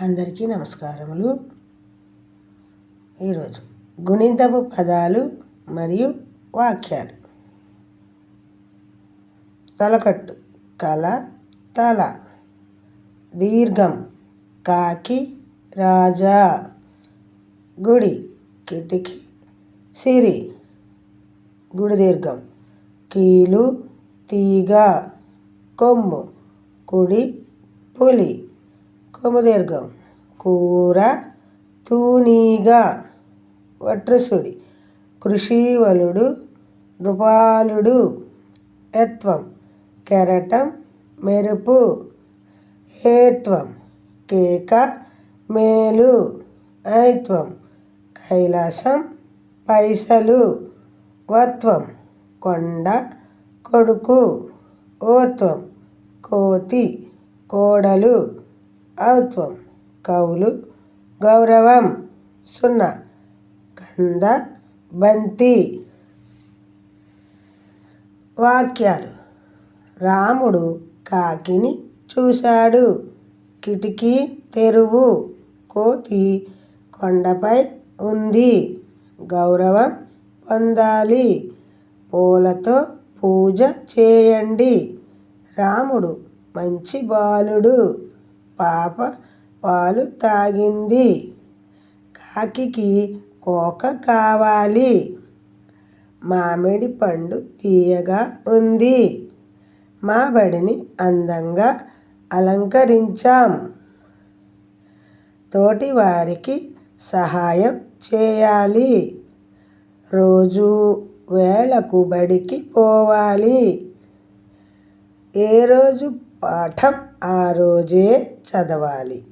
అందరికీ నమస్కారములు. ఈరోజు గుణింతపు పదాలు మరియు వాక్యాలు. తలకట్టు కల తల. దీర్ఘం కాకి రాజా. గుడి కిటికీ సిరి. గుడి దీర్ఘం కీలు తీగ. కొమ్ము కుడి పులి. కొమ్ము దీర్ఘం కూర తూనీగ. వట్రసుడి కృషీవలుడు నృపాలుడు. యత్వం కెరటం మెరుపు. ఏత్వం కేక మేలు. ఐత్వం కైలాసం పైసలు. వత్వం కొండ కొడుకు. ఓత్వం కోతి కోడలు. ఔత్వం కౌలు గౌరవం. 0 కంద బంతి. వాక్యాలు. రాముడు కాకిని చూశాడు. కిటికీ తెరువు. కోతి కొండపై ఉంది. గౌరవం పొందాలి. పూలతో పూజ చేయండి. రాముడు మంచి బాలుడు. పాప పాలు తాగింది. కాకికి కోక కావాలి. మామిడి పండు తీయగా ఉంది. మా బడిని అందంగా అలంకరించాం. తోటివారికి సహాయం చేయాలి. రోజు వేళకు బడికి పోవాలి. ఏ రోజు పాఠం ఆ రోజే చదవాలి.